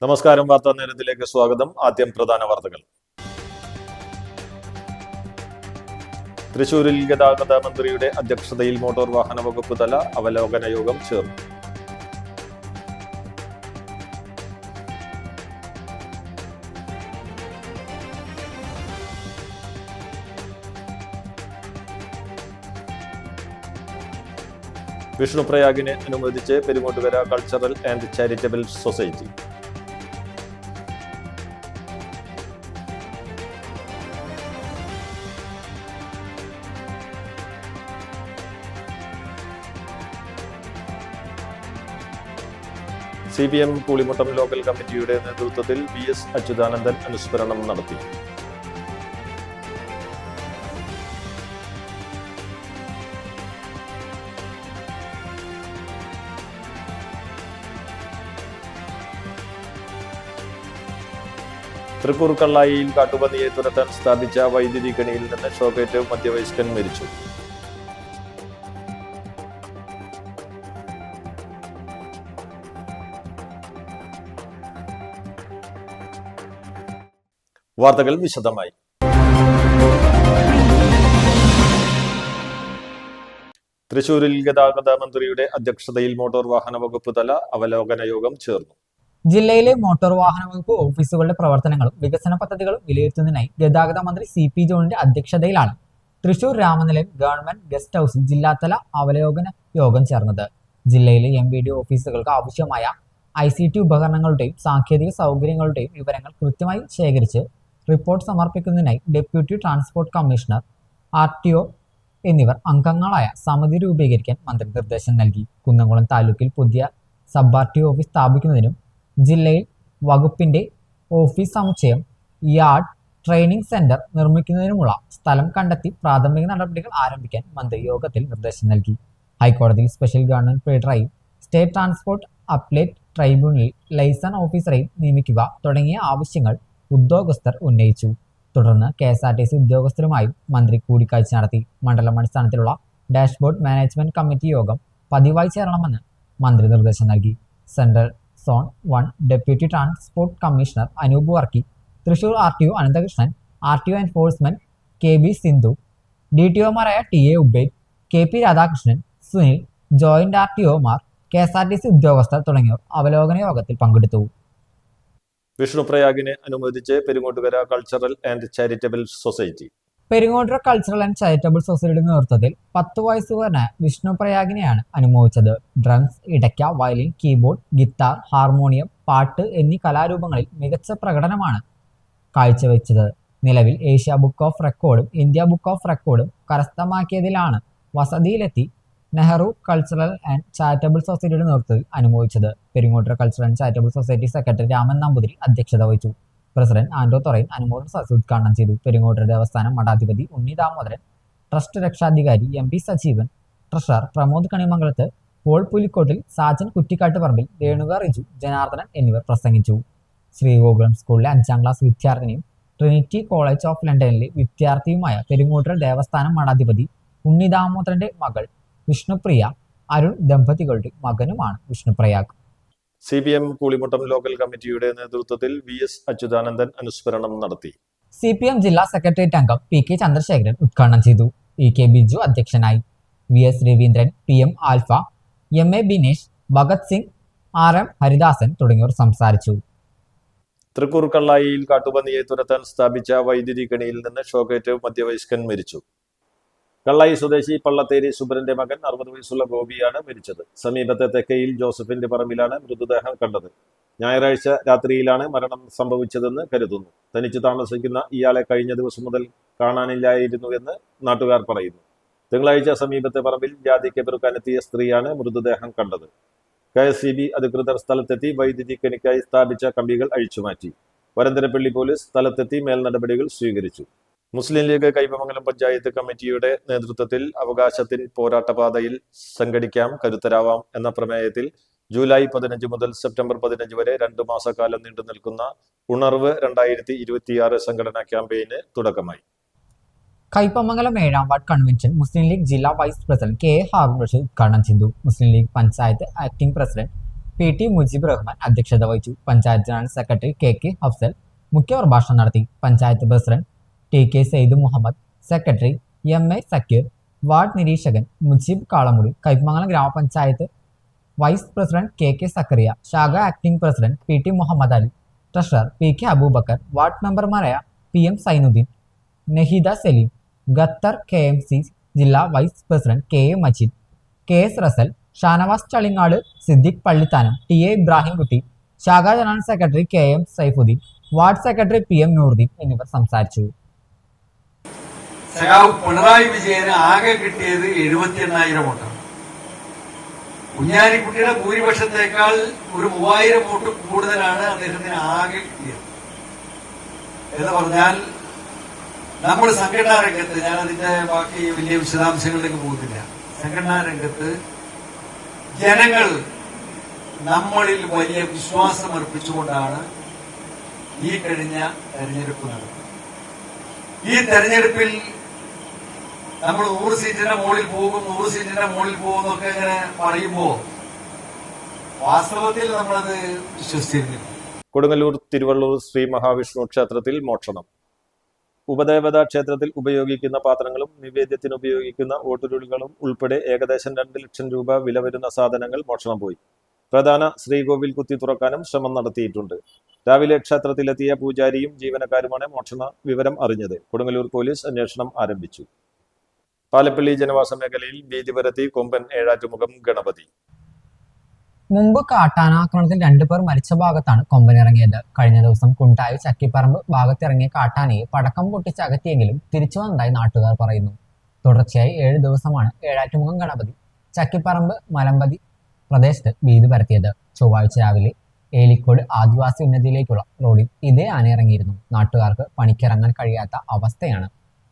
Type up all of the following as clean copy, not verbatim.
നമസ്കാരം. വാർത്താ നേരത്തിലേക്ക് സ്വാഗതം. ആദ്യം പ്രധാന വാർത്തകൾ. തൃശൂരിൽ ഗതാഗത മന്ത്രിയുടെ അധ്യക്ഷതയിൽ മോട്ടോർ വാഹന വകുപ്പ് തല അവലോകന യോഗം ചേർന്നു. വിഷ്ണുപ്രയാഗിനെ അനുമോദിച്ച് Perungottukara cultural and charitable society. CPM Koolimuttam local കമ്മിറ്റിയുടെ നേതൃത്വത്തിൽ VS അച്യുതാനന്ദൻ അനുസ്മരണം നടത്തി. തൃക്കൂർ കള്ളായിയിൽ കാട്ടുപന്നിയെ തുരത്താൻ സ്ഥാപിച്ച വൈദ്യുതി കെണിയിൽ നിന്ന് ഷോക്കേറ്റ് മധ്യവയസ്കൻ മരിച്ചു. വാർത്തകൾ വിശദമായി. തൃശൂരിൽ ഗതാഗത മന്ത്രിയുടെ അധ്യക്ഷതയിൽ മോട്ടോർ വാഹന വകുപ്പ് തല അവലോകന യോഗം ചേർന്നു. ജില്ലയിലെ മോട്ടോർ വാഹന വകുപ്പ് ഓഫീസുകളുടെ പ്രവർത്തനങ്ങളും വികസന പദ്ധതികളും വിലയിരുത്തുന്നതിനായി ഗതാഗത മന്ത്രി CP ജോണിന്റെ അധ്യക്ഷതയിലാണ് തൃശൂർ രാമനിലയം ഗവൺമെന്റ് ഗസ്റ്റ് ഹൌസിൽ ജില്ലാതല അവലോകന യോഗം ചേർന്നത്. ജില്ലയിലെ MVD ഓഫീസുകൾക്ക് ആവശ്യമായ ICT ഉപകരണങ്ങളുടെയും സാങ്കേതിക സൗകര്യങ്ങളുടെയും വിവരങ്ങൾ കൃത്യമായി ശേഖരിച്ച് റിപ്പോർട്ട് സമർപ്പിക്കുന്നതിനായി ഡെപ്യൂട്ടി ട്രാൻസ്പോർട്ട് കമ്മീഷണർ, RTO എന്നിവർ അംഗങ്ങളായ സമിതി രൂപീകരിക്കാൻ മന്ത്രി നിർദ്ദേശം നൽകി. കുന്നംകുളം താലൂക്കിൽ പുതിയ സബ് RTO ഓഫീസ് സ്ഥാപിക്കുന്നതിനും ജില്ലയിൽ വകുപ്പിന്റെ ഓഫീസ് സമുച്ചയം, യാർഡ്, ട്രെയിനിംഗ് സെന്റർ നിർമ്മിക്കുന്നതിനുമുള്ള സ്ഥലം കണ്ടെത്തി പ്രാഥമിക നടപടികൾ ആരംഭിക്കാൻ മന്ത്രി യോഗത്തിൽ നിർദ്ദേശം നൽകി. ഹൈക്കോടതിയിൽ സ്പെഷ്യൽ ഗവൺമെന്റ് പ്രീഡറായും സ്റ്റേറ്റ് ട്രാൻസ്പോർട്ട് അപ്പലേറ്റ് ട്രൈബ്യൂണലിൽ ലൈസൺ ഓഫീസറെയും നിയമിക്കുക തുടങ്ങിയ ആവശ്യങ്ങൾ ഉദ്യോഗസ്ഥർ ഉന്നയിച്ചു. തുടർന്ന് KSRTC ഉദ്യോഗസ്ഥരുമായും മന്ത്രി കൂടിക്കാഴ്ച നടത്തി. മണ്ഡലം അടിസ്ഥാനത്തിലുള്ള ഡാഷ്ബോർഡ് മാനേജ്മെന്റ് കമ്മിറ്റി യോഗം പതിവായി ചേരണമെന്ന് മന്ത്രി നിർദ്ദേശം നൽകി. Central zone 1 deputy transport commissioner Anoop Varkey, Thrissur RTO Ananthakrishnan, RTO enforcement KB Sindhu, DTOമാരായ TA Ubaid, KP Radhakrishnan, Sunil, joint RTOമാർ, KSRTC ഉദ്യോഗസ്ഥർ തുടങ്ങിയവർ അവലോകന യോഗത്തിൽ പങ്കെടുത്തു. വിഷ്ണുപ്രയാഗിനെ അനുമോദിച്ച് Perungottukara cultural and charitable society. Peringottukara cultural and charitable സൊസൈറ്റിയുടെ നേതൃത്വത്തിൽ 10 വയസ്സുകാരനായ വിഷ്ണുപ്രയാഗിനെയാണ് അനുമോദിച്ചത്. ഡ്രംസ്, ഇടയ്ക്ക, വയലിൻ, കീബോർഡ്, ഗിത്താർ, ഹാർമോണിയം, പാട്ട് എന്നീ കലാരൂപങ്ങളിൽ മികച്ച പ്രകടനമാണ് കാഴ്ചവെച്ചത്. നിലവിൽ ഏഷ്യ ബുക്ക് ഓഫ് റെക്കോർഡും ഇന്ത്യ ബുക്ക് ഓഫ് റെക്കോർഡും കരസ്ഥമാക്കിയതിലാണ് വസതിയിലെത്തി നെഹ്റു കൾച്ചറൽ ആൻഡ് ചാരിറ്റബിൾ സൊസൈറ്റിയുടെ നേതൃത്വത്തിൽ അനുമോദിച്ചത്. Peringottukara cultural and charitable society secretary Raman Namboothiri അധ്യക്ഷത വഹിച്ചു. പ്രസിഡന്റ് ആൻഡോ തൊറൈൻ അനുമോദന സദസ്സ് ഉദ്ഘാടനം ചെയ്തു. പെരിങ്ങോട്ടുകര ദേവസ്ഥാനം മഠാധിപതി ഉണ്ണി ദാമോദരൻ, ട്രസ്റ്റ് രക്ഷാധികാരി MP Sajeevan, treasurer Pramod Kanimangalath, Paul Pulikottil, Sajan Kuttikkatt Parambil, Renuka Riju, Janardhanan എന്നിവർ പ്രസംഗിച്ചു. ശ്രീഗോകുലം സ്കൂളിലെ 5ാം ക്ലാസ് വിദ്യാർത്ഥിനിയും ട്രിനിറ്റി കോളേജ് ഓഫ് ലണ്ടനിലെ വിദ്യാർത്ഥിയുമായ പെരിങ്ങോട്ടുകര ദേവസ്ഥാനം മഠാധിപതി ഉണ്ണി ദാമോദരന്റെ മകൾ വിഷ്ണുപ്രിയ, അരുൺ ദമ്പതികളുടെ മകനുമാണ് വിഷ്ണുപ്രയാഗ്. CPM കൂളിമുട്ടം ലോക്കൽ കമ്മിറ്റിയുടെ നേതൃത്വത്തിൽ VS അച്യുതാനന്ദൻ അനുസ്മരണം നടത്തി. CPM ജില്ലാ സെക്രട്ടേറിയറ്റ് അംഗം PK ചന്ദ്രശേഖരൻ ഉദ്ഘാടനം ചെയ്തു. EK ബിജു അധ്യക്ഷനായി. VS Raveendran, PM alpha, MA Binesh, Bhagat Singh, RM Haridasan തുടങ്ങിയവർ സംസാരിച്ചു. തൃക്കൂർ കള്ളായിയിൽ കാട്ടുപന്നിയെ തുരത്താൻ സ്ഥാപിച്ച വൈദ്യുതി കെണിയിൽ നിന്ന് ഷോക്കേറ്റ് മധ്യവയസ്കൻ മരിച്ചു. കള്ളായി സ്വദേശി പള്ളത്തേരി സുബരന്റെ മകൻ 60 വയസ്സുള്ള ഗോപിയാണ് മരിച്ചത്. സമീപത്തെ തെക്കയിൽ ജോസഫിന്റെ പറമ്പിലാണ് മൃതദേഹം കണ്ടത്. ഞായറാഴ്ച രാത്രിയിലാണ് മരണം സംഭവിച്ചതെന്ന് കരുതുന്നു. തനിച്ച് താമസിക്കുന്ന ഇയാളെ കഴിഞ്ഞ ദിവസം മുതൽ കാണാനില്ലായിരുന്നുവെന്ന് നാട്ടുകാർ പറയുന്നു. തിങ്കളാഴ്ച സമീപത്തെ പറമ്പിൽ ജാതിക്ക് പെറുക്കാനെത്തിയ സ്ത്രീയാണ് മൃതദേഹം കണ്ടത്. KSEB അധികൃതർ സ്ഥലത്തെത്തി വൈദ്യുതി കെണിക്കായി സ്ഥാപിച്ച കമ്പികൾ അഴിച്ചുമാറ്റി. വരന്തരപ്പള്ളി പോലീസ് സ്ഥലത്തെത്തി മേൽനടപടികൾ സ്വീകരിച്ചു. മുസ്ലിം ലീഗ് കൈപ്പമംഗലം പഞ്ചായത്ത് കമ്മിറ്റിയുടെ നേതൃത്വത്തിൽ അവകാശത്തിൻ പോരാട്ടപാതയിൽ സംഘടിക്കാം, കരുത്തരാവാം എന്ന പ്രമേയത്തിൽ ജൂലൈ 15 മുതൽ സെപ്റ്റംബർ 15 വരെ 2 മാസക്കാലം നീണ്ടു നിൽക്കുന്ന ഉണർവ് 2026 സംഘടനാ ക്യാമ്പയിന് തുടക്കമായി. കൈപ്പമംഗലം 7ാം വാർഡ് കൺവെൻഷൻ മുസ്ലിം ലീഗ് ജില്ലാ vice president KA Haroon Rasheed ഉദ്ഘാടനം ചെയ്തു. Muslim League panchayat acting president PT Mujeeb Rahman അധ്യക്ഷത വഹിച്ചു. Panchayat general secretary KK Afsal മുഖ്യപ്രഭാഷണം നടത്തി. Panchayat president TK Saeed Muhammad, secretary MA Sakkeer, ward നിരീക്ഷകൻ മുജീബ് കാളമുറി, കൈപ്പമംഗലം ഗ്രാമപഞ്ചായത്ത് വൈസ് പ്രസിഡന്റ് KK സക്കറിയ, ശാഖ acting president PT Muhammad Ali, treasurer PK Aboobacker, ward മെമ്പർമാരായ PM Sainuddeen, Naheeda Saleem, Qatar KMC ജില്ലാ vice president KA Majeed, KS Rasal, Shanavas Chalingad, Siddique Pallithanam, TA Ibrahimkutty, ശാഖാ general secretary KM Saifuddeen, ward secretary PM Nooruddeen എന്നിവർ സംസാരിച്ചു. പിണറായി വിജയന് ആകെ കിട്ടിയത് 78,000 വോട്ടാണ്. കുഞ്ഞാലിക്കുട്ടിയുടെ ഭൂരിപക്ഷത്തേക്കാൾ ഒരു 3,000 വോട്ട് കൂടുതലാണ് അദ്ദേഹത്തിന് ആകെ കിട്ടിയത്. എന്ന് പറഞ്ഞാൽ നമ്മൾ സംഘടനാ രംഗത്ത്, ഞാൻ അതിന്റെ ബാക്കി വലിയ വിശദാംശങ്ങളിലേക്ക് പോകുന്നില്ല, സംഘടനാ രംഗത്ത് ജനങ്ങൾ നമ്മളിൽ വലിയ വിശ്വാസം അർപ്പിച്ചുകൊണ്ടാണ് ഈ കഴിഞ്ഞ തെരഞ്ഞെടുപ്പ് നടന്നത്. ഈ തെരഞ്ഞെടുപ്പിൽ നമ്മൾ 100 സീറ്റിന്റെ മുകളിൽ പോകും, 100 സീറ്റിന്റെ മുകളിൽ പോകും എന്നൊക്കെ ഇങ്ങനെ പറയുമ്പോ വാസ്തവത്തിൽ നമ്മളത് വിശ്വസിച്ചിരുന്നില്ല. കൊടുങ്ങല്ലൂർ തിരുവള്ളൂർ ശ്രീ മഹാവിഷ്ണു ക്ഷേത്രത്തിൽ മോഷണം. ഉപദേവതാ ക്ഷേത്രത്തിൽ ഉപയോഗിക്കുന്ന പാത്രങ്ങളും നിവേദ്യത്തിന് ഉപയോഗിക്കുന്ന ഓട്ടുരുളികളും ഉൾപ്പെടെ ഏകദേശം 2 ലക്ഷം രൂപ വില വരുന്ന സാധനങ്ങൾ മോഷണം പോയി. പ്രധാന ശ്രീകോവിൽ കുത്തി തുറക്കാനും ശ്രമം നടത്തിയിട്ടുണ്ട്. രാവിലെ ക്ഷേത്രത്തിലെത്തിയ പൂജാരിയും ജീവനക്കാരുമാണ് മോഷണ വിവരം അറിഞ്ഞത്. കൊടുങ്ങല്ലൂർ പോലീസ് അന്വേഷണം ആരംഭിച്ചു. പാലപ്പള്ളി ജനവാസ മേഖലയിൽ ഭീതി പരത്തി കൊമ്പൻ ഏഴാറ്റുമുഖം ഗണപതി. മുമ്പ് കാട്ടാനാക്രമണത്തിൽ 2 പേർ മരിച്ച ഭാഗത്താണ് കൊമ്പനിറങ്ങിയത്. കഴിഞ്ഞ ദിവസം കുണ്ടായി ചക്കിപ്പറമ്പ് ഭാഗത്തിറങ്ങിയ കാട്ടാനയെ പടക്കം പൊട്ടിച്ച് അകറ്റിയെങ്കിലും തിരിച്ചു വന്നതായി നാട്ടുകാർ പറയുന്നു. തുടർച്ചയായി 7 ദിവസമാണ് ഏഴാറ്റുമുഖം ഗണപതി ചക്കിപ്പറമ്പ് മലമ്പതി പ്രദേശത്ത് ഭീതി പരത്തിയത്. ചൊവ്വാഴ്ച രാവിലെ ഏലിക്കോട് ആദിവാസി ഉന്നതിയിലേക്കുള്ള റോഡിൽ ഇതേ ആന ഇറങ്ങിയിരുന്നു. നാട്ടുകാർക്ക് പണിക്കിറങ്ങാൻ കഴിയാത്ത അവസ്ഥയാണ്.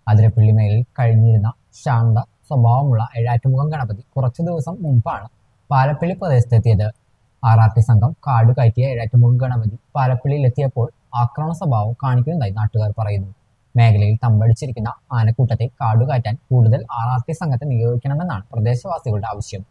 അതിരപ്പള്ളി മേലിൽ കഴിഞ്ഞിരുന്ന ശാന്ത സ്വഭാവമുള്ള ഏഴാറ്റുമുഖം ഗണപതി കുറച്ചു ദിവസം മുമ്പാണ് പാലപ്പള്ളി പ്രദേശത്തെത്തിയത്. RRT സംഘം കാട് കയറ്റിയ ഏഴാറ്റുമുഖം ഗണപതി പാലപ്പള്ളിയിലെത്തിയപ്പോൾ ആക്രമണ സ്വഭാവം കാണിക്കുന്നതായി നാട്ടുകാർ പറയുന്നു. മേഖലയിൽ തമ്പടിച്ചിരിക്കുന്ന ആനക്കൂട്ടത്തെ കാടുകയറ്റാൻ കൂടുതൽ RRT സംഘത്തെ നിയോഗിക്കണമെന്നാണ് പ്രദേശവാസികളുടെ ആവശ്യം.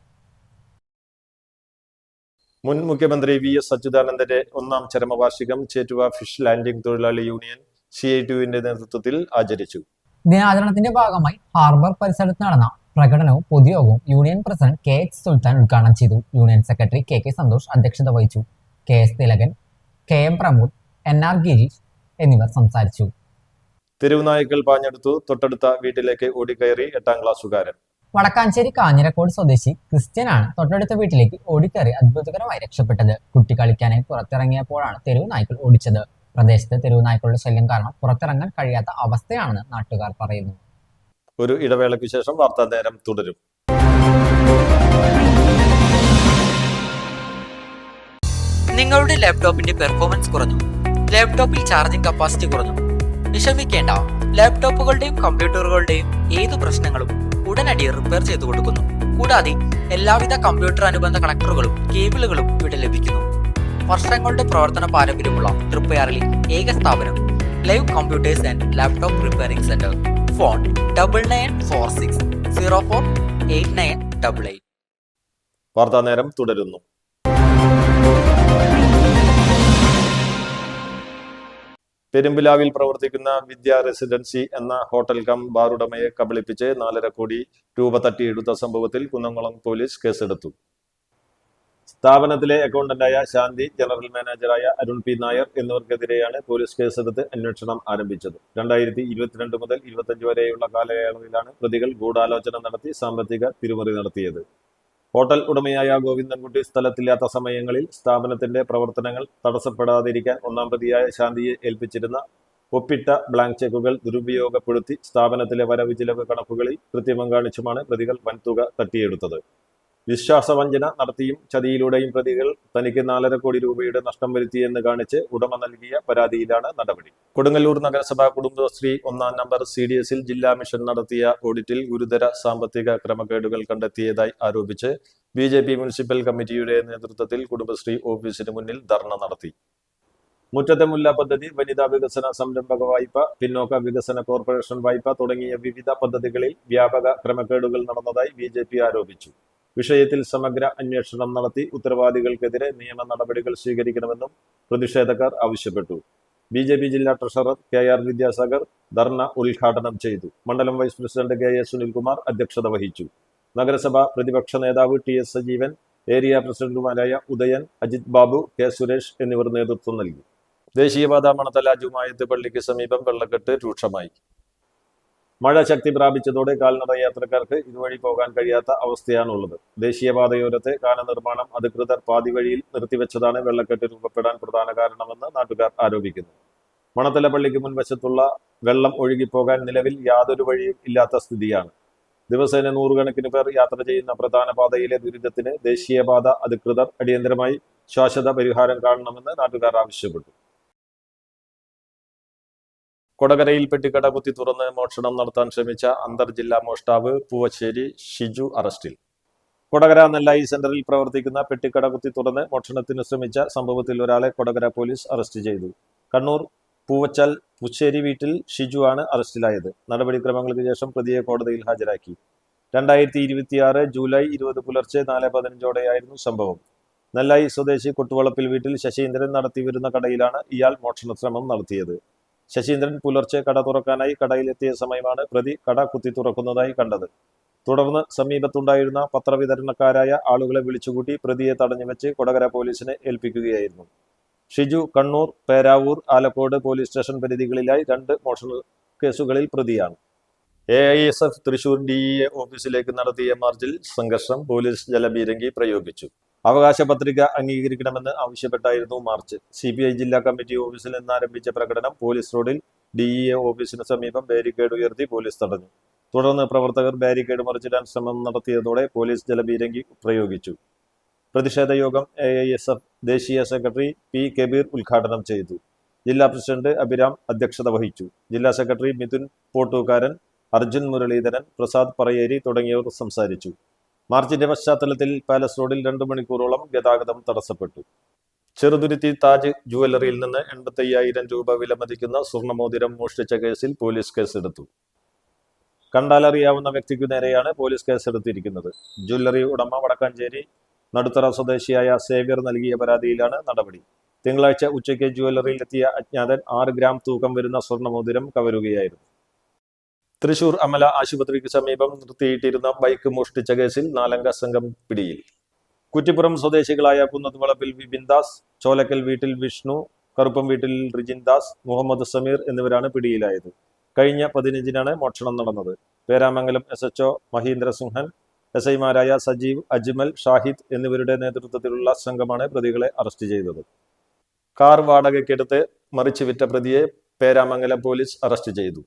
മുൻ മുഖ്യമന്ത്രി VS അച്യുതാനന്ദന്റെ 1ാം ചരമവാർഷികം ചേറ്റുവ ഫിഷ് ലാൻഡിംഗ് തൊഴിലാളി യൂണിയൻ CITUവിന്റെ നേതൃത്വത്തിൽ ആചരിച്ചു. ദിനാചരണത്തിന്റെ ഭാഗമായി ഹാർബർ പരിസരത്ത് നടന്ന പ്രകടനവും പൊതുയോഗവും യൂണിയൻ പ്രസിഡന്റ് KH സുൽത്താൻ ഉദ്ഘാടനം ചെയ്തു. യൂണിയൻ സെക്രട്ടറി KK സന്തോഷ് അധ്യക്ഷത വഹിച്ചു. KS Thilakan, KM Pramod, NR Girish എന്നിവർ സംസാരിച്ചു. തെരുവുനായ്ക്കൾ പാഞ്ഞെടുത്തു. തൊട്ടടുത്ത വീട്ടിലേക്ക് ഓടിക്കയറി 8ാം ക്ലാസ്സുകാരൻ. വടക്കാഞ്ചേരി കാഞ്ഞിരക്കോട് സ്വദേശി ക്രിസ്ത്യനാണ് തൊട്ടടുത്ത വീട്ടിലേക്ക് ഓടിക്കയറി അത്ഭുതകരമായി രക്ഷപ്പെട്ടത്. കുട്ടി കളിക്കാനായി പുറത്തിറങ്ങിയപ്പോഴാണ് തെരുവ് നായ്ക്കൾ ഓടിച്ചത്. പ്രദേശത്ത് തെരുവ് നായ്ക്കളുടെ ശല്യം കാരണം പുറത്തിറങ്ങാൻ കഴിയാത്ത അവസ്ഥയാണെന്ന് നാട്ടുകാർ പറയുന്നു. ഒരു ഇടവേളയ്ക്ക് ശേഷം വാർത്താ നേരം തുടരും. നിങ്ങളുടെ ലാപ്ടോപ്പിന്റെ പെർഫോമൻസ് കുറഞ്ഞു, ലാപ്ടോപ്പിൽ ചാർജിംഗ് കപ്പാസിറ്റി കുറഞ്ഞു, വിഷമിക്കേണ്ട. ലാപ്ടോപ്പുകളുടെയും കമ്പ്യൂട്ടറുകളുടെയും ഏതു പ്രശ്നങ്ങളും ഉടനടി റിപ്പയർ ചെയ്തു കൊടുക്കുന്നു. കൂടാതെ എല്ലാവിധ കമ്പ്യൂട്ടർ അനുബന്ധ കണക്ടറുകളും കേബിളുകളും ഇവിടെ ലഭിക്കുന്നു. വർഷങ്ങളുടെ പ്രവർത്തന പാരമ്പര്യമുള്ള റിപ്പയറിലെ ഏക സ്ഥാപനം live computers and laptop repairing centre. Phone 9946048988. വാർത്താ നേരം തുടരുന്നു. പെരുമ്പിലാവിൽ പ്രവർത്തിക്കുന്ന വിദ്യാ റെസിഡൻസി എന്ന ഹോട്ടൽ കം ബാറുടമയെ കബളിപ്പിച്ച് 4.5 കോടി രൂപ തട്ടിയെടുത്ത സംഭവത്തിൽ കുന്നംകുളം പോലീസ് കേസെടുത്തു. സ്ഥാപനത്തിലെ അക്കൗണ്ടന്റായ ശാന്തി, ജനറൽ മാനേജറായ അരുൺ P. നായർ എന്നിവർക്കെതിരെയാണ് പോലീസ് കേസെടുത്ത് അന്വേഷണം ആരംഭിച്ചത്. 2022 മുതൽ 25 വരെയുള്ള കാലയളവിലാണ് പ്രതികൾ ഗൂഢാലോചന നടത്തി സാമ്പത്തിക തിരിമറി നടത്തിയത്. ഹോട്ടൽ ഉടമയായ ഗോവിന്ദൻകുട്ടി സ്ഥലത്തില്ലാത്ത സമയങ്ങളിൽ സ്ഥാപനത്തിന്റെ പ്രവർത്തനങ്ങൾ തടസ്സപ്പെടാതിരിക്കാൻ 1ാം പ്രതിയായ ശാന്തിയെ ഏൽപ്പിച്ചിരുന്ന ഒപ്പിട്ട ബ്ലാങ്ക് ചെക്കുകൾ ദുരുപയോഗപ്പെടുത്തി സ്ഥാപനത്തിലെ വരവ് ചിലവ് കണക്കുകളിൽ കൃത്രിമം കാണിച്ചുമാണ് പ്രതികൾ വൻതുക തട്ടിയെടുത്തത്. വിശ്വാസവഞ്ചന നടത്തിയും ചതിയിലൂടെയും പ്രതികൾ തനിക്ക് 4.5 കോടി രൂപയുടെ നഷ്ടം വരുത്തിയെന്ന് കാണിച്ച് ഉടമ നൽകിയ പരാതിയിലാണ് നടപടി. കൊടുങ്ങല്ലൂർ നഗരസഭ കുടുംബശ്രീ 1ാം നമ്പർ CDSൽ ജില്ലാ മിഷൻ നടത്തിയ ഓഡിറ്റിൽ ഗുരുതര സാമ്പത്തിക ക്രമക്കേടുകൾ കണ്ടെത്തിയതായി ആരോപിച്ച് BJP മുനിസിപ്പൽ കമ്മിറ്റിയുടെ നേതൃത്വത്തിൽ കുടുംബശ്രീ ഓഫീസിന് മുന്നിൽ ധർണ നടത്തി. മുറ്റത്തെ മുല്ല പദ്ധതി, വനിതാ വികസന സംരംഭക വായ്പ, പിന്നോക്ക വികസന കോർപ്പറേഷൻ വായ്പ തുടങ്ങിയ വിവിധ പദ്ധതികളിൽ വ്യാപക ക്രമക്കേടുകൾ നടന്നതായി BJP ആരോപിച്ചു. വിഷയത്തിൽ സമഗ്ര അന്വേഷണം നടത്തി ഉത്തരവാദികൾക്കെതിരെ നിയമ നടപടികൾ സ്വീകരിക്കണമെന്നും പ്രതിഷേധക്കാർ ആവശ്യപ്പെട്ടു. BJP ജില്ലാ ട്രഷറർ KR വിദ്യാസാഗർ ധർണ ഉദ്ഘാടനം ചെയ്തു. മണ്ഡലം വൈസ് പ്രസിഡന്റ് KA സുനിൽകുമാർ അധ്യക്ഷത വഹിച്ചു. നഗരസഭ പ്രതിപക്ഷ നേതാവ് TS സജീവൻ, ഏരിയ പ്രസിഡന്റുമാരായ ഉദയൻ, അജിത് ബാബു, K സുരേഷ് എന്നിവർ നേതൃത്വം നൽകി. ദേശീയപാത മണത്തല ജുമായത്ത് പള്ളിക്ക് സമീപം വെള്ളക്കെട്ട് രൂക്ഷമായി. മഴ ശക്തി പ്രാപിച്ചതോടെ കാൽനട യാത്രക്കാർക്ക് ഇതുവഴി പോകാൻ കഴിയാത്ത അവസ്ഥയാണുള്ളത്. ദേശീയപാതയോരത്തെ കാനനിർമ്മാണം അധികൃതർ പാതി വഴിയിൽ നിർത്തിവെച്ചതാണ് വെള്ളക്കെട്ട് രൂപപ്പെടാൻ പ്രധാന കാരണമെന്ന് നാട്ടുകാർ ആരോപിക്കുന്നു. മണത്തല പള്ളിക്ക് മുൻവശത്തുള്ള വെള്ളം ഒഴുകിപ്പോകാൻ നിലവിൽ യാതൊരു വഴിയും ഇല്ലാത്ത സ്ഥിതിയാണ്. ദിവസേന നൂറുകണക്കിന് പേർ യാത്ര ചെയ്യുന്ന പ്രധാന പാതയിലെ ദുരിതത്തിന് ദേശീയപാത അധികൃതർ അടിയന്തരമായി ശാശ്വത പരിഹാരം കാണണമെന്ന് നാട്ടുകാർ ആവശ്യപ്പെട്ടു. കൊടകരയിൽ പെട്ടിക്കട കുത്തി തുറന്ന് മോഷണം നടത്താൻ ശ്രമിച്ച അന്തർജില്ലാ മോഷ്ടാവ് പൂവച്ചേരി ഷിജു അറസ്റ്റിൽ. കൊടകര നെല്ലായി സെന്ററിൽ പ്രവർത്തിക്കുന്ന പെട്ടിക്കട കുത്തി തുറന്ന് മോഷണത്തിന് ശ്രമിച്ച സംഭവത്തിൽ ഒരാളെ കൊടകര പോലീസ് അറസ്റ്റ് ചെയ്തു. കണ്ണൂർ പൂവച്ചാൽ പുച്ചേരി വീട്ടിൽ ഷിജു ആണ് അറസ്റ്റിലായത്. നടപടിക്രമങ്ങൾക്ക് ശേഷം പ്രതിയെ കോടതിയിൽ ഹാജരാക്കി. 2026 ജൂലൈ 20 പുലർച്ചെ 4:15 സംഭവം. നെല്ലായി സ്വദേശി കൊട്ടുവളപ്പിൽ വീട്ടിൽ ശശീന്ദ്രൻ നടത്തിവരുന്ന കടയിലാണ് ഇയാൾ മോഷണശ്രമം നടത്തിയത്. ശശീന്ദ്രൻ പുലർച്ചെ കട തുറക്കാനായി കടയിലെത്തിയ സമയമാണ് പ്രതി കട കുത്തി തുറക്കുന്നതായി കണ്ടത്. തുടർന്ന് സമീപത്തുണ്ടായിരുന്ന പത്രവിതരണക്കാരായ ആളുകളെ വിളിച്ചുകൂട്ടി പ്രതിയെ തടഞ്ഞുവെച്ച് കൊടകര പോലീസിനെ ഏൽപ്പിക്കുകയായിരുന്നു. ഷിജു കണ്ണൂർ, പേരാവൂർ, ആലക്കോട് പോലീസ് സ്റ്റേഷൻ പരിധികളിലായി 2 മോഷണ കേസുകളിൽ പ്രതിയാണ്. AISF തൃശൂർ DEA ഓഫീസിലേക്ക് നടത്തിയ മാർച്ചിൽ സംഘർഷം. പോലീസ് ജലപീരങ്കി പ്രയോഗിച്ചു. അവകാശ പത്രിക അംഗീകരിക്കണമെന്ന് ആവശ്യപ്പെട്ടായിരുന്നു മാർച്ച്. CPI ജില്ലാ കമ്മിറ്റി ഓഫീസിൽ നിന്ന് ആരംഭിച്ച പ്രകടനം പോലീസ് റോഡിൽ DEA ഓഫീസിന് സമീപം ബാരിക്കേഡ് ഉയർത്തി പോലീസ് തടഞ്ഞു. തുടർന്ന് പ്രവർത്തകർ ബാരിക്കേഡ് മറിച്ചിടാൻ ശ്രമം നടത്തിയതോടെ പോലീസ് ജലപീരങ്കി പ്രയോഗിച്ചു. പ്രതിഷേധ യോഗം AISF ദേശീയ സെക്രട്ടറി P കബീർ ഉദ്ഘാടനം ചെയ്തു. ജില്ലാ പ്രസിഡന്റ് അഭിരാം അധ്യക്ഷത വഹിച്ചു. ജില്ലാ സെക്രട്ടറി മിഥുൻ പോട്ടൂക്കാരൻ, അർജുൻ മുരളീധരൻ, പ്രസാദ് പറയേരി തുടങ്ങിയവർ സംസാരിച്ചു. മാർച്ചിന്റെ പശ്ചാത്തലത്തിൽ പാലസ് റോഡിൽ 2 മണിക്കൂറോളം ഗതാഗതം തടസ്സപ്പെട്ടു. ചെറുതുരുത്തി താജ് ജുവലറിയിൽ നിന്ന് 85,000 രൂപ വിലമതിക്കുന്ന സ്വർണ്ണമോതിരം മോഷ്ടിച്ച കേസിൽ പോലീസ് കേസെടുത്തു. കണ്ടാലറിയാവുന്ന വ്യക്തിക്കു നേരെയാണ് പോലീസ് കേസെടുത്തിരിക്കുന്നത്. ജ്വല്ലറി ഉടമ വടക്കാഞ്ചേരി നടുത്തറ സ്വദേശിയായ സേവ്യർ നൽകിയ പരാതിയിലാണ് നടപടി. തിങ്കളാഴ്ച ഉച്ചയ്ക്ക് ജ്വല്ലറിയിലെത്തിയ അജ്ഞാതൻ 6 ഗ്രാം തൂക്കം വരുന്ന സ്വർണ്ണമോതിരം കവരുകയായിരുന്നു. തൃശൂർ അമല ആശുപത്രിക്ക് സമീപം നിർത്തിയിട്ടിരുന്ന ബൈക്ക് മോഷ്ടിച്ച കേസിൽ 4-അംഗ സംഘം പിടിയിൽ. കുറ്റിപ്പുറം സ്വദേശികളായ കുന്നത്തുവളപ്പിൽ വിപിൻ ദാസ്, ചോലക്കൽ വീട്ടിൽ വിഷ്ണു, കറുപ്പം വീട്ടിൽ റിജിൻ ദാസ്, മുഹമ്മദ് സമീർ എന്നിവരാണ് പിടിയിലായത്. കഴിഞ്ഞ 15-നാണ് മോഷണം നടന്നത്. പേരാമംഗലം SHO മഹീന്ദ്ര സിംഹൻ, SI-മാരായ സജീവ്, അജ്മൽ, ഷാഹിദ് എന്നിവരുടെ നേതൃത്വത്തിലുള്ള സംഘമാണ് പ്രതികളെ അറസ്റ്റ് ചെയ്തത്. കാർ വാടകയ്ക്കെടുത്ത് മറിച്ചു വിറ്റ പ്രതിയെ പേരാമംഗലം പോലീസ് അറസ്റ്റ് ചെയ്തു.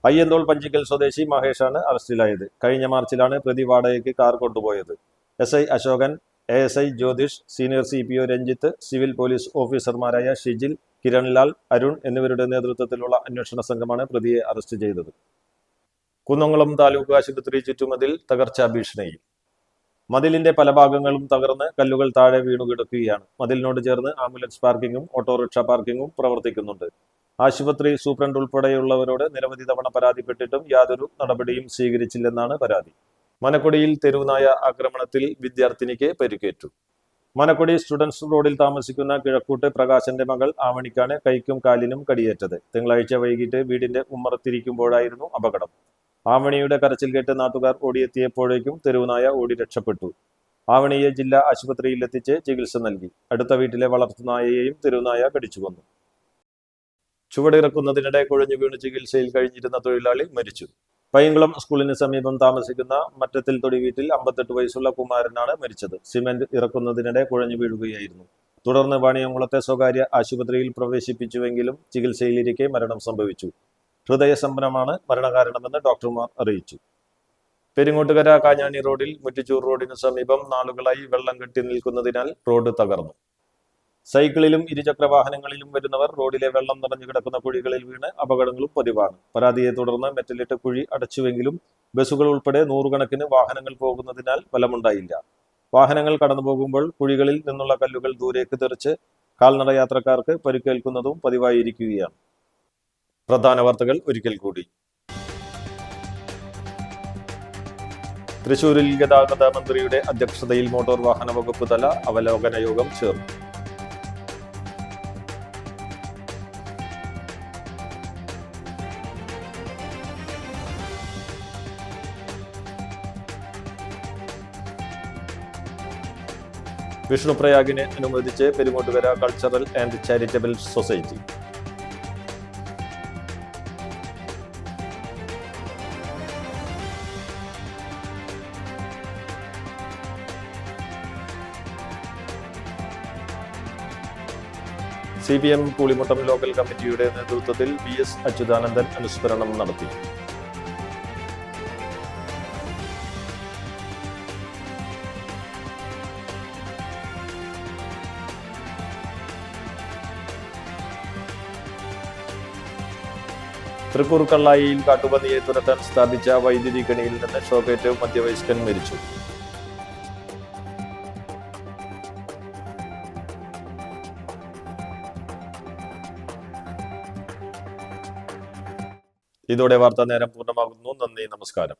അയ്യന്തോൾ പഞ്ചിക്കൽ സ്വദേശി മഹേഷാണ് അറസ്റ്റിലായത്. കഴിഞ്ഞ മാർച്ചിലാണ് പ്രതി വാടകയ്ക്ക് കാർ കൊണ്ടുപോയത്. SI Ashokan, ASI Jyothish, senior CPO Ranjith, civil police ഓഫീസർമാരായ ഷിജിൽ, കിരൺലാൽ, അരുൺ എന്നിവരുടെ നേതൃത്വത്തിലുള്ള അന്വേഷണ സംഘമാണ് പ്രതിയെ അറസ്റ്റ് ചെയ്തത്. കുന്നംകുളം താലൂക്ക് ആശുപത്രി ചുറ്റുമതിൽ തകർച്ചാ ഭീഷണിയിൽ. മതിലിന്റെ പല ഭാഗങ്ങളും തകർന്ന് കല്ലുകൾ താഴെ വീണുകിടക്കുകയാണ്. മതിലിനോട് ചേർന്ന് ആംബുലൻസ് പാർക്കിങ്ങും ഓട്ടോറിക്ഷ പാർക്കിങ്ങും പ്രവർത്തിക്കുന്നുണ്ട്. ആശുപത്രി സൂപ്രണ്ട് ഉൾപ്പെടെയുള്ളവരോട് നിരവധി തവണ പരാതിപ്പെട്ടിട്ടും യാതൊരു നടപടിയും സ്വീകരിച്ചില്ലെന്നാണ് പരാതി. മനക്കൊടിയിൽ തെരുവുനായ ആക്രമണത്തിൽ വിദ്യാർത്ഥിനിക്ക് പരിക്കേറ്റു. മനക്കൊടി സ്റ്റുഡൻസ് റോഡിൽ താമസിക്കുന്ന കിഴക്കൂട്ട് പ്രകാശന്റെ മകൾ ആവണിക്കാണ് കൈക്കും കാലിനും കടിയേറ്റത്. തിങ്കളാഴ്ച വൈകിട്ട് വീടിന്റെ ഉമ്മറത്തിരിക്കുമ്പോഴായിരുന്നു അപകടം. ആവണിയുടെ കരച്ചിൽ കേട്ട് നാട്ടുകാർ ഓടിയെത്തിയപ്പോഴേക്കും തെരുവുനായ ഓടി രക്ഷപ്പെട്ടു. ആവണിയെ ജില്ലാ ആശുപത്രിയിലെത്തിച്ച് ചികിത്സ നൽകി. അടുത്ത വീട്ടിലെ വളർത്തുനായയെയും തെരുവുനായ കടിച്ചു കൊന്നു. ചുവടിറക്കുന്നതിനിടെ കുഴഞ്ഞു വീണ് ചികിത്സയിൽ കഴിഞ്ഞിരുന്ന തൊഴിലാളി മരിച്ചു. പൈങ്കുളം സ്കൂളിന് സമീപം താമസിക്കുന്ന മറ്റത്തിൽ തൊടി വീട്ടിൽ 58 വയസ്സുള്ള കുമാരനാണ് മരിച്ചത്. സിമന്റ് ഇറക്കുന്നതിനിടെ കുഴഞ്ഞു വീഴുകയായിരുന്നു. തുടർന്ന് വാണിയംകുളത്തെ സ്വകാര്യ ആശുപത്രിയിൽ പ്രവേശിപ്പിച്ചുവെങ്കിലും ചികിത്സയിലിരിക്കെ മരണം സംഭവിച്ചു. ഹൃദയസ്തംഭനമാണ് മരണകാരണമെന്ന് ഡോക്ടർമാർ അറിയിച്ചു. പെരിങ്ങോട്ടുകര കാഞ്ഞാണി റോഡിൽ മുറ്റിച്ചൂർ റോഡിന് സമീപം നാളുകളായി വെള്ളം കെട്ടി നിൽക്കുന്നതിനാൽ റോഡ് തകർന്നു. സൈക്കിളിലും ഇരുചക്ര വാഹനങ്ങളിലും വരുന്നവർ റോഡിലെ വെള്ളം നിറഞ്ഞു കിടക്കുന്ന കുഴികളിൽ വീണ് അപകടങ്ങളും പതിവാണ്. പരാതിയെ തുടർന്ന് മെറ്റലിട്ട് കുഴി അടച്ചുവെങ്കിലും ബസ്സുകൾ ഉൾപ്പെടെ 100 കണക്കിന് വാഹനങ്ങൾ പോകുന്നതിനാൽ ഫലമുണ്ടായില്ല. വാഹനങ്ങൾ കടന്നു പോകുമ്പോൾ കുഴികളിൽ നിന്നുള്ള കല്ലുകൾ ദൂരേക്ക് തെറിച്ച് കാൽനട യാത്രക്കാർക്ക് പരിക്കേൽക്കുന്നതും പതിവായിരിക്കുകയാണ്. പ്രധാന വാർത്തകൾ ഒരിക്കൽ കൂടി. തൃശൂരിൽ ഗതാഗത മന്ത്രിയുടെ അധ്യക്ഷതയിൽ മോട്ടോർ വാഹന വകുപ്പ് തല അവലോകന യോഗം ചേർന്നു. വിഷ്ണുപ്രയാഗിനെ അനുമോദിച്ച് Perungottukara cultural and charitable society. CPM Koolimuttam local കമ്മിറ്റിയുടെ നേതൃത്വത്തിൽ BS അച്യുതാനന്ദൻ അനുസ്മരണം നടത്തി. തൃക്കൂർ കള്ളായിയിൽ കാട്ടുപന്നിയെ തുരത്താൻ സ്ഥാപിച്ച വൈദ്യുതി കെണിയിൽ നിന്ന് ഷോക്കേറ്റ് മധ്യവയസ്കൻ മരിച്ചു. ഇതോടെ വാർത്താ നേരം പൂർണ്ണമാകുന്നു. നന്ദി, നമസ്കാരം.